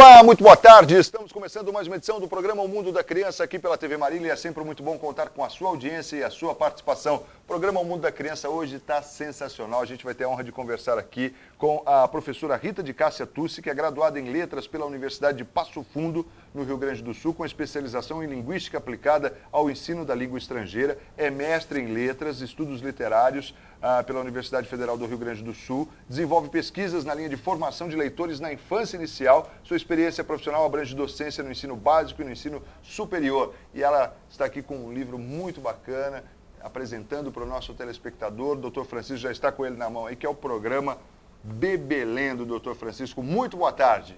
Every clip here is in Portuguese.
Olá, muito boa tarde. Estamos começando mais uma edição do programa O Mundo da Criança aqui pela TV Marília. É sempre muito bom contar com a sua audiência e a sua participação. O programa O Mundo da Criança hoje está sensacional. A gente vai ter a honra de conversar aqui com a professora Rita de Cássia Tussi, que é graduada em Letras pela Universidade de Passo Fundo, no Rio Grande do Sul, com especialização em Linguística aplicada ao ensino da língua estrangeira. É mestre em Letras, Estudos Literários pela Universidade Federal do Rio Grande do Sul. Desenvolve pesquisas na linha de formação de leitores na infância inicial. Sua experiência profissional abrange docência no ensino básico e no ensino superior. E ela está aqui com um livro muito bacana, apresentando para o nosso telespectador. O Dr. Francisco já está com ele na mão aí, que é o programa Bebelendo, Dr. Francisco. Muito boa tarde.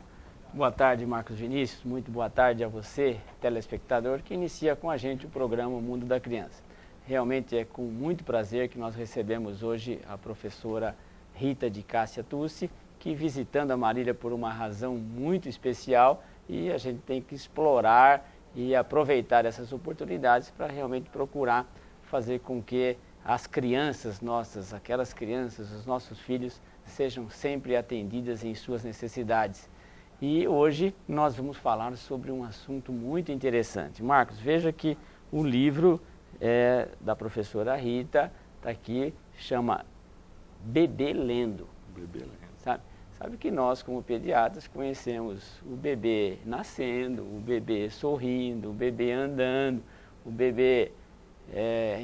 Boa tarde, Marcos Vinícius. Muito boa tarde a você, telespectador, que inicia com a gente o programa O Mundo da Criança. Realmente é com muito prazer que nós recebemos hoje a professora Rita de Cássia Tussi, que visitando a Marília por uma razão muito especial, e a gente tem que explorar e aproveitar essas oportunidades para realmente procurar fazer com que as crianças nossas, aquelas crianças, os nossos filhos, sejam sempre atendidas em suas necessidades. E hoje nós vamos falar sobre um assunto muito interessante. Marcos, veja que o livro da professora Rita está aqui, chama Bebelendo. Bebelendo. Sabe que nós, como pediatras, conhecemos o bebê nascendo, o bebê sorrindo, o bebê andando, o bebê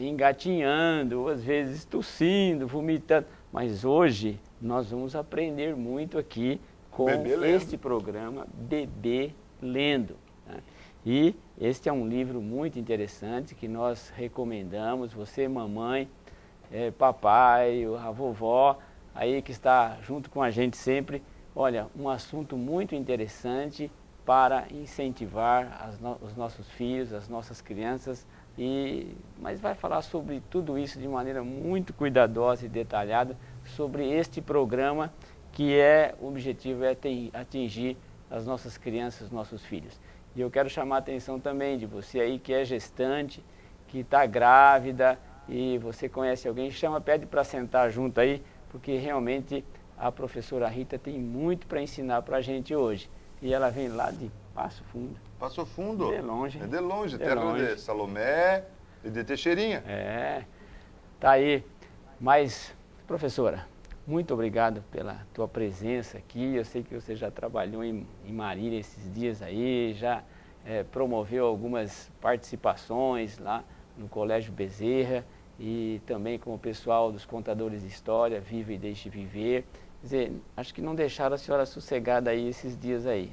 engatinhando, às vezes tossindo, vomitando. Mas hoje nós vamos aprender muito aqui com este programa Bebelendo. Né? E este é um livro muito interessante que nós recomendamos. Você, mamãe, papai, a vovó, aí que está junto com a gente sempre. Olha, um assunto muito interessante para incentivar os nossos filhos, as nossas crianças, mas vai falar sobre tudo isso de maneira muito cuidadosa e detalhada, sobre este programa que o objetivo é atingir as nossas crianças, os nossos filhos. E eu quero chamar a atenção também de você aí que é gestante, que está grávida e você conhece alguém, pede para sentar junto aí, porque realmente a professora Rita tem muito para ensinar para a gente hoje. E ela vem lá de Passo Fundo. Passo Fundo? De longe. É de longe, terra de Salomé e de Teixeirinha. Tá aí. Mas, professora, muito obrigado pela tua presença aqui. Eu sei que você já trabalhou em Marília esses dias aí, já promoveu algumas participações lá no Colégio Bezerra e também com o pessoal dos contadores de história, Viva e Deixe Viver. Quer dizer, acho que não deixaram a senhora sossegada aí esses dias aí.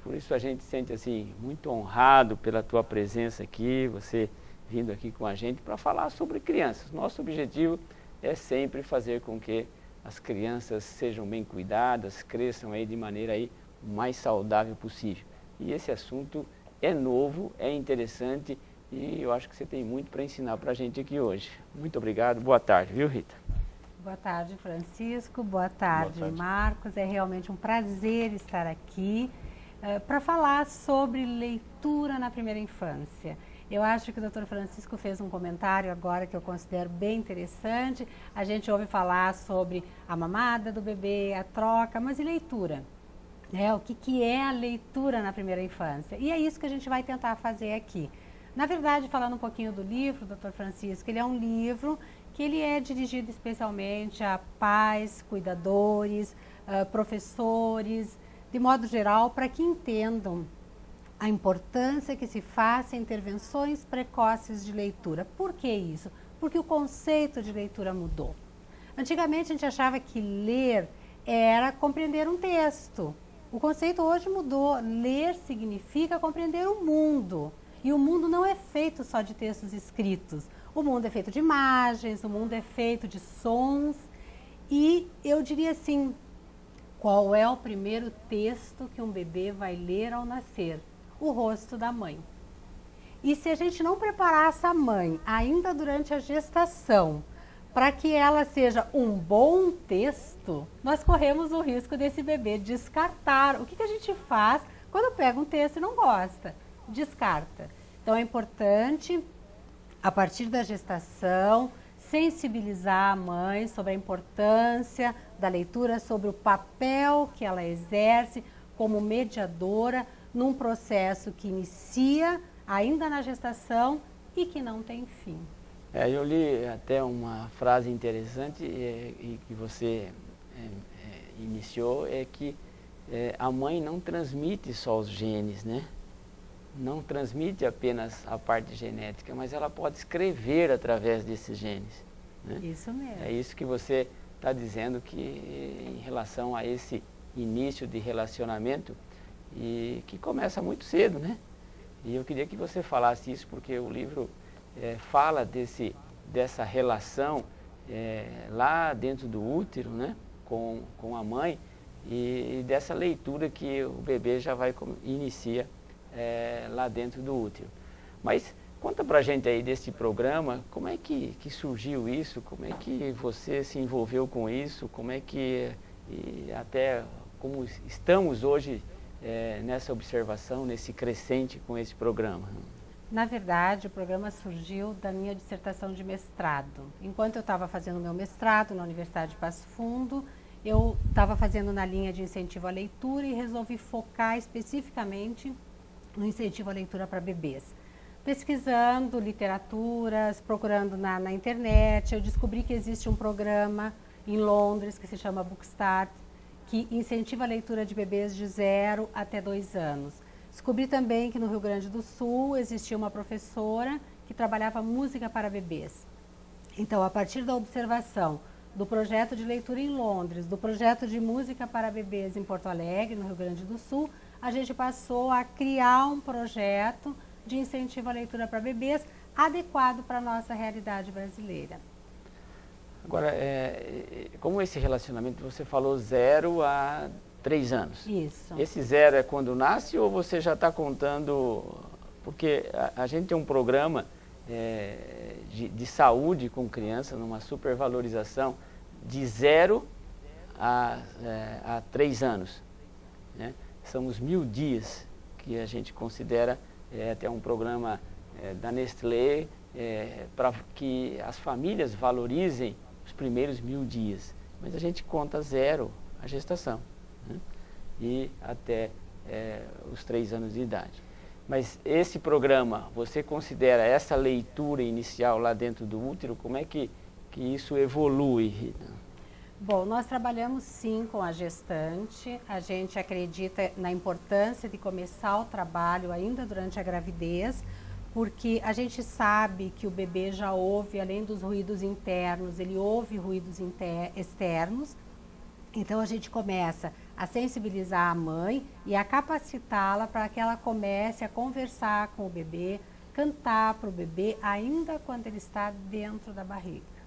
Por isso a gente se sente assim, muito honrado pela tua presença aqui, você vindo aqui com a gente para falar sobre crianças. Nosso objetivo é sempre fazer com que as crianças sejam bem cuidadas, cresçam aí de maneira aí mais saudável possível. E esse assunto é novo, é interessante e eu acho que você tem muito para ensinar para a gente aqui hoje. Muito obrigado, boa tarde, viu, Rita? Boa tarde, Francisco, boa tarde, Marcos. É realmente um prazer estar aqui para falar sobre leitura na primeira infância. Eu acho que o Dr. Francisco fez um comentário agora que eu considero bem interessante. A gente ouve falar sobre a mamada do bebê, a troca, mas e leitura? O que é a leitura na primeira infância? E é isso que a gente vai tentar fazer aqui. Na verdade, falando um pouquinho do livro, Dr. Francisco, ele é um livro que ele é dirigido especialmente a pais, cuidadores, professores, de modo geral, para que entendam a importância que se faça intervenções precoces de leitura. Por que isso? Porque o conceito de leitura mudou. Antigamente a gente achava que ler era compreender um texto. O conceito hoje mudou. Ler significa compreender o mundo. E o mundo não é feito só de textos escritos. O mundo é feito de imagens, o mundo é feito de sons. E eu diria assim, qual é o primeiro texto que um bebê vai ler ao nascer? O rosto da mãe. E se a gente não preparar essa mãe, ainda durante a gestação, para que ela seja um bom texto, nós corremos o risco desse bebê descartar. O que a gente faz quando pega um texto e não gosta? Descarta. Então é importante, a partir da gestação, sensibilizar a mãe sobre a importância da leitura, sobre o papel que ela exerce, como mediadora num processo que inicia ainda na gestação e que não tem fim. Eu li até uma frase interessante e que você iniciou, é que a mãe não transmite só os genes, né? Não transmite apenas a parte genética, mas ela pode escrever através desses genes, né? Isso mesmo. É isso que você está dizendo, que em relação a esse início de relacionamento, e que começa muito cedo, né? E eu queria que você falasse isso, porque o livro fala dessa relação lá dentro do útero, né? Com a mãe, e dessa leitura que o bebê já inicia lá dentro do útero. Mas conta pra gente aí desse programa, como é que surgiu isso, como é que você se envolveu com isso, como é que, e até como estamos hoje nessa observação, nesse crescente com esse programa. Na verdade, o programa surgiu da minha dissertação de mestrado. Enquanto eu estava fazendo meu mestrado na Universidade de Passo Fundo, eu estava fazendo na linha de incentivo à leitura e resolvi focar especificamente no incentivo à leitura para bebês. Pesquisando literaturas, procurando na internet, eu descobri que existe um programa em Londres que se chama Bookstart, que incentiva a leitura de bebês de 0 até 2 anos. Descobri também que no Rio Grande do Sul existia uma professora que trabalhava música para bebês. Então, a partir da observação do projeto de leitura em Londres, do projeto de música para bebês em Porto Alegre, no Rio Grande do Sul, a gente passou a criar um projeto de incentivo à leitura para bebês adequado para a nossa realidade brasileira. Agora, como esse relacionamento, você falou 0 a 3 anos. Isso. Esse 0 é quando nasce ou você já está contando? Porque a gente tem um programa de saúde com criança, numa supervalorização, de 0 a 3 anos, né? São os 1000 dias que a gente considera até um programa da Nestlé, para que as famílias valorizem os primeiros 1000 dias. Mas a gente conta 0 a gestação, né? E até os 3 anos de idade. Mas esse programa, você considera essa leitura inicial lá dentro do útero, como é que isso evolui, Rita? Bom, nós trabalhamos sim com a gestante, a gente acredita na importância de começar o trabalho ainda durante a gravidez, porque a gente sabe que o bebê já ouve, além dos ruídos internos, ele ouve ruídos externos. Então a gente começa a sensibilizar a mãe e a capacitá-la para que ela comece a conversar com o bebê, cantar para o bebê ainda quando ele está dentro da barriga.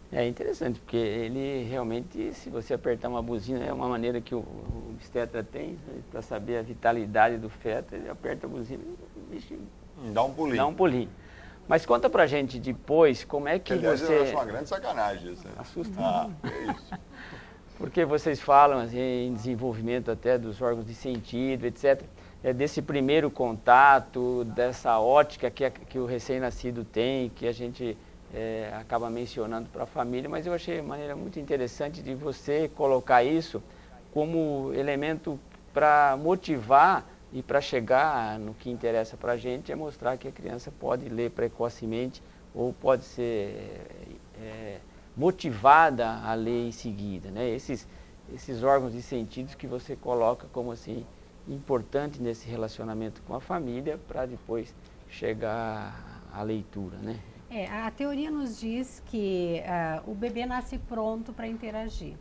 É interessante, porque ele realmente, se você apertar uma buzina, é uma maneira que o obstetra tem, para saber a vitalidade do feto, ele aperta a buzina e dá um pulinho. Dá um pulinho. Mas conta pra gente depois, como é que aliás, você... eu acho uma grande sacanagem isso. Assusta. É isso. Porque vocês falam assim, em desenvolvimento até dos órgãos de sentido, etc. Desse primeiro contato, dessa ótica que o recém-nascido tem, que a gente acaba mencionando para a família, mas eu achei uma maneira muito interessante de você colocar isso como elemento para motivar e para chegar no que interessa para a gente, é mostrar que a criança pode ler precocemente ou pode ser motivada a ler em seguida, né? Esses órgãos de sentidos que você coloca como assim importante nesse relacionamento com a família para depois chegar à leitura, né? A teoria nos diz que o bebê nasce pronto para interagir.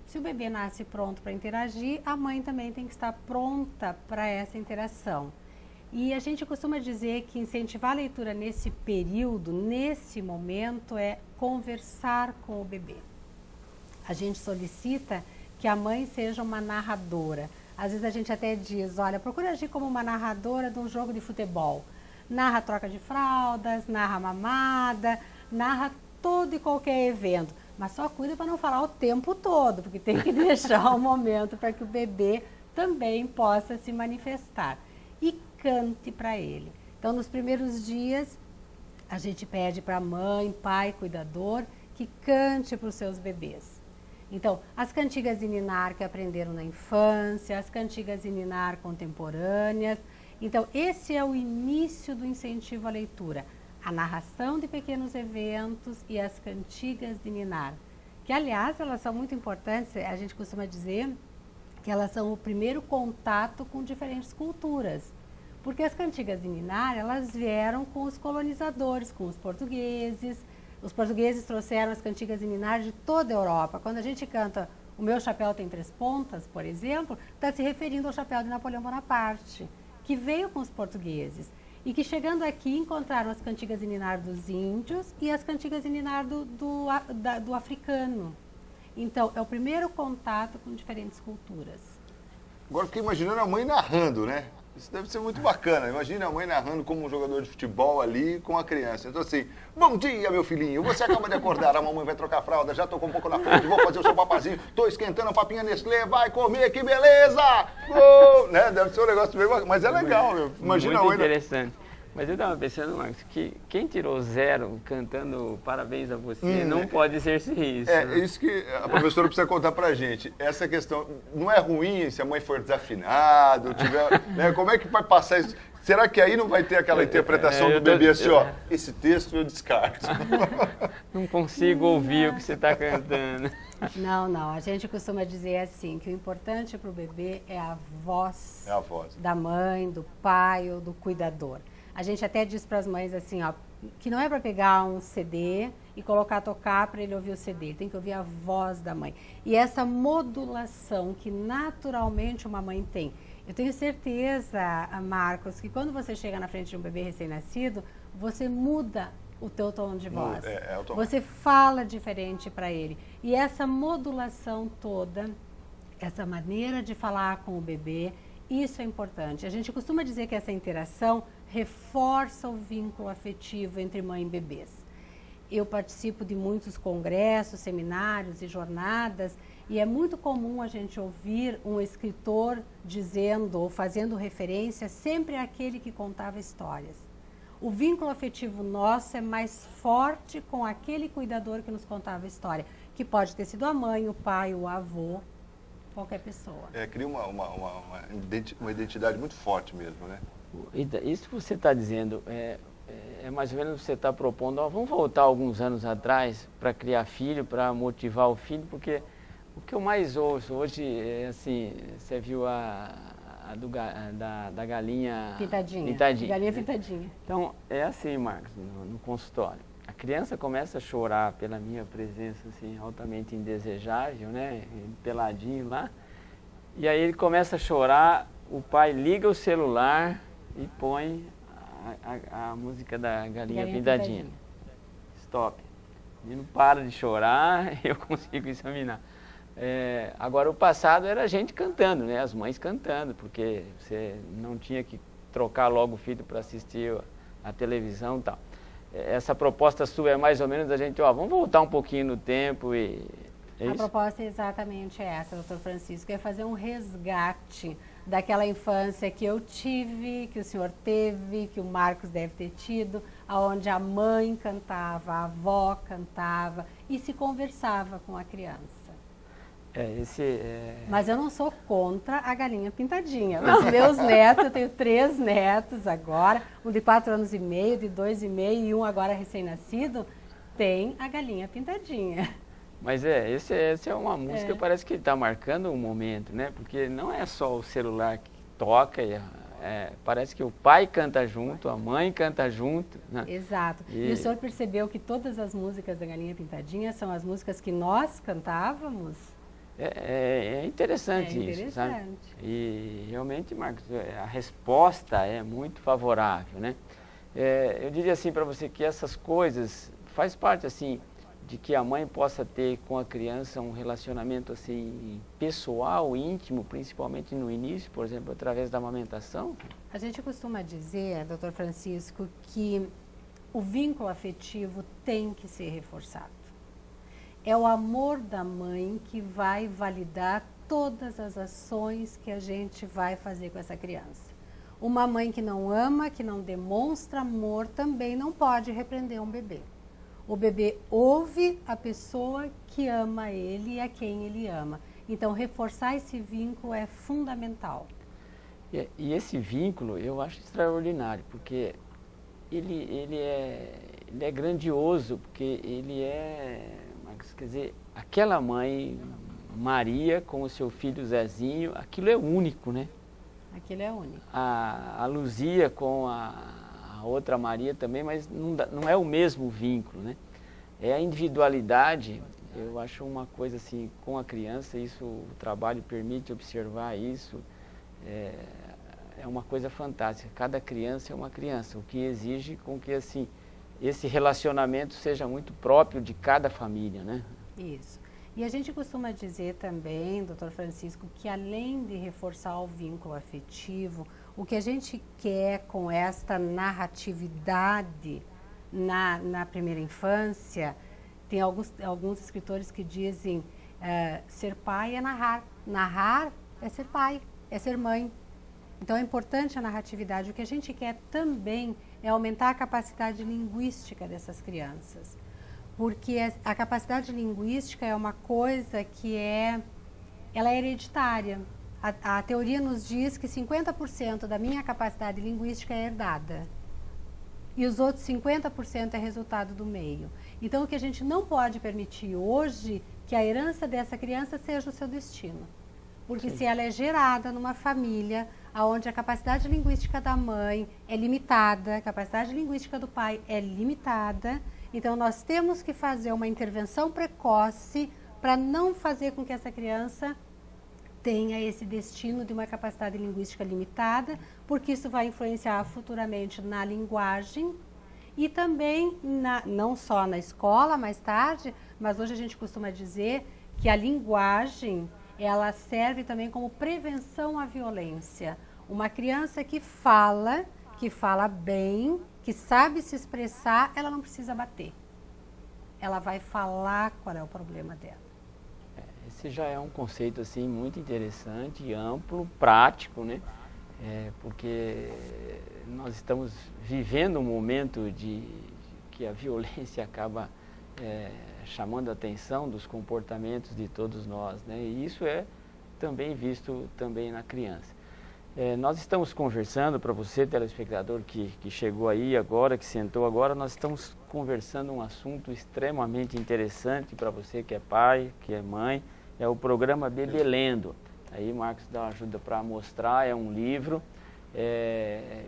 Se o bebê nasce pronto para interagir, a mãe também tem que estar pronta para essa interação. E a gente costuma dizer que incentivar a leitura nesse período, nesse momento, é conversar com o bebê. A gente solicita que a mãe seja uma narradora. Às vezes a gente até diz, olha, procura agir como uma narradora de um jogo de futebol. Narra a troca de fraldas, narra a mamada, narra todo e qualquer evento. Mas só cuida para não falar o tempo todo, porque tem que deixar um momento para que o bebê também possa se manifestar. E cante para ele. Então, nos primeiros dias, a gente pede para a mãe, pai, cuidador, que cante para os seus bebês. Então, as cantigas de ninar que aprenderam na infância, as cantigas de ninar contemporâneas. Então, esse é o início do incentivo à leitura. A narração de pequenos eventos e as cantigas de ninar. Que, aliás, elas são muito importantes, a gente costuma dizer que elas são o primeiro contato com diferentes culturas. Porque as cantigas de ninar, elas vieram com os colonizadores, com os portugueses. Os portugueses trouxeram as cantigas de ninar de toda a Europa. Quando a gente canta O Meu Chapéu Tem Três Pontas, por exemplo, está se referindo ao chapéu de Napoleão Bonaparte, que veio com os portugueses. E que chegando aqui encontraram as cantigas de ninar dos índios e as cantigas de ninar do africano. Então, é o primeiro contato com diferentes culturas. Agora fiquei imaginando a mãe narrando, né? Isso deve ser muito bacana. Imagina a mãe narrando como um jogador de futebol ali com a criança. Então assim, bom dia, meu filhinho. Você acaba de acordar, a mamãe vai trocar a fralda, já tô com um pouco na frente, vou fazer o seu papazinho, tô esquentando a papinha Nestlé, vai comer, que beleza! Né? Deve ser um negócio bem bacana, mas é legal, meu. Imagina a mãe... Muito interessante. Mas eu estava pensando, Marcos, que quem tirou 0 cantando parabéns a você não pode exercer isso. É isso que a professora precisa contar pra gente. Essa questão, não é ruim se a mãe for desafinada, tiver, né? Como é que vai passar isso? Será que aí não vai ter aquela interpretação do bebê assim, ó, esse texto eu descarto? Não consigo ouvir o que você está cantando. Não. A gente costuma dizer assim, que o importante para o bebê é a voz, da mãe, do pai ou do cuidador. A gente até diz para as mães assim, ó, que não é para pegar um CD e colocar a tocar para ele ouvir o CD, ele tem que ouvir a voz da mãe. E essa modulação que naturalmente uma mãe tem. Eu tenho certeza, Marcos, que quando você chega na frente de um bebê recém-nascido, você muda o teu tom de voz. Você fala diferente para ele. E essa modulação toda, essa maneira de falar com o bebê, isso é importante. A gente costuma dizer que essa interação reforça o vínculo afetivo entre mãe e bebês. Eu participo de muitos congressos, seminários e jornadas e é muito comum a gente ouvir um escritor dizendo ou fazendo referência sempre àquele que contava histórias. O vínculo afetivo nosso é mais forte com aquele cuidador que nos contava a história, que pode ter sido a mãe, o pai, o avô, qualquer pessoa. Cria uma identidade muito forte mesmo, né? Isso que você está dizendo, é mais ou menos você está propondo, ó, vamos voltar alguns anos atrás para criar filho, para motivar o filho, porque o que eu mais ouço hoje é assim, você viu da galinha pintadinha. Galinha pintadinha. Então, é assim, Marcos, no consultório. A criança começa a chorar pela minha presença assim, altamente indesejável, né, peladinho lá, e aí ele começa a chorar, o pai liga o celular e põe a música da galinha pintadinha. Stop. O menino para de chorar, eu consigo examinar. Agora, o passado era a gente cantando, né? As mães cantando, porque você não tinha que trocar logo o filho para assistir a televisão e tal. Essa proposta sua é mais ou menos a gente, ó, vamos voltar um pouquinho no tempo e... A proposta é exatamente essa, doutor Francisco, é fazer um resgate daquela infância que eu tive, que o senhor teve, que o Marcos deve ter tido, onde a mãe cantava, a avó cantava e se conversava com a criança. Mas eu não sou contra a galinha pintadinha. Os meus netos, eu tenho 3 netos agora, um de 4 anos e meio, de 2 e meio e um agora recém-nascido, tem a galinha pintadinha. Mas essa é uma música que parece que está marcando um momento, né? Porque não é só o celular que toca, parece que o pai canta junto, a mãe canta junto. Né? Exato. E o senhor percebeu que todas as músicas da Galinha Pintadinha são as músicas que nós cantávamos? É interessante isso, sabe? E realmente, Marcos, a resposta é muito favorável, né? Eu diria assim para você que essas coisas faz parte assim de que a mãe possa ter com a criança um relacionamento assim pessoal, íntimo, principalmente no início, por exemplo, através da amamentação? A gente costuma dizer, doutor Francisco, que o vínculo afetivo tem que ser reforçado. É o amor da mãe que vai validar todas as ações que a gente vai fazer com essa criança. Uma mãe que não ama, que não demonstra amor, também não pode repreender um bebê. O bebê ouve a pessoa que ama ele e a quem ele ama. Então, reforçar esse vínculo é fundamental. E esse vínculo eu acho extraordinário, porque ele é grandioso, porque quer dizer, aquela mãe, Maria, com o seu filho Zezinho, aquilo é único, né? Aquilo é único. A Luzia com a outra Maria também, mas não é o mesmo vínculo, né? É a individualidade, eu acho uma coisa assim, com a criança, isso, o trabalho permite observar isso, é uma coisa fantástica. Cada criança é uma criança, o que exige com que assim, esse relacionamento seja muito próprio de cada família, né? Isso. E a gente costuma dizer também, doutor Francisco, que além de reforçar o vínculo afetivo, o que a gente quer com esta narratividade na primeira infância, tem alguns escritores que dizem ser pai é narrar. Narrar é ser pai, é ser mãe. Então é importante a narratividade. O que a gente quer também é aumentar a capacidade linguística dessas crianças. Porque a capacidade linguística é uma coisa que ela é hereditária. A teoria nos diz que 50% da minha capacidade linguística é herdada. E os outros 50% é resultado do meio. Então, o que a gente não pode permitir hoje que a herança dessa criança seja o seu destino. Porque se ela é gerada numa família onde a capacidade linguística da mãe é limitada, a capacidade linguística do pai é limitada, então nós temos que fazer uma intervenção precoce para não fazer com que essa criança tenha esse destino de uma capacidade linguística limitada, porque isso vai influenciar futuramente na linguagem e também, não só na escola mais tarde, mas hoje a gente costuma dizer que a linguagem ela serve também como prevenção à violência. Uma criança que fala bem, que sabe se expressar, ela não precisa bater. Ela vai falar qual é o problema dela. Esse já é um conceito assim muito interessante, amplo, prático, né? Porque nós estamos vivendo um momento de que a violência acaba chamando a atenção dos comportamentos de todos nós, né? E isso é também visto também na criança. Nós estamos conversando, para você, telespectador que chegou aí agora, que sentou agora, nós estamos conversando um assunto extremamente interessante para você que é pai, que é mãe, é o programa Bebê Lendo. Aí Marcos dá uma ajuda para mostrar, é um livro,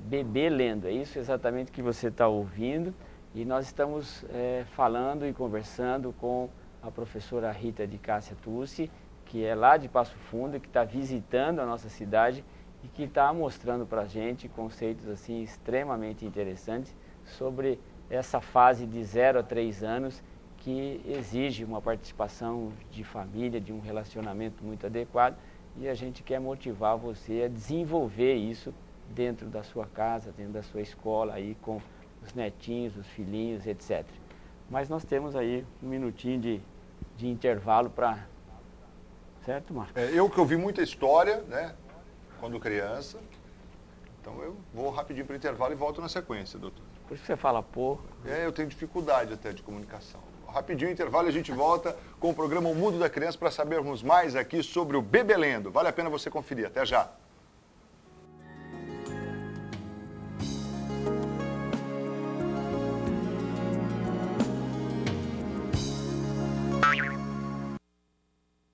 Bebê Lendo, é isso exatamente que você está ouvindo. E nós estamos falando e conversando com a professora Rita de Cássia Tucci, que é lá de Passo Fundo, que está visitando a nossa cidade e que está mostrando para a gente conceitos assim extremamente interessantes sobre essa fase de 0 a 3 anos que exige uma participação de família, de um relacionamento muito adequado, e a gente quer motivar você a desenvolver isso dentro da sua casa, dentro da sua escola, aí com os netinhos, os filhinhos, etc. Mas nós temos aí um minutinho de intervalo para... Certo, Marcos? Eu que ouvi muita história, né, quando criança, então eu vou rapidinho para o intervalo e volto na sequência, doutor. Por isso que você fala pouco. Eu tenho dificuldade até de comunicação. Rapidinho intervalo e a gente volta com o programa O Mundo da Criança para sabermos mais aqui sobre o Bebê Lendo. Vale a pena você conferir. Até já!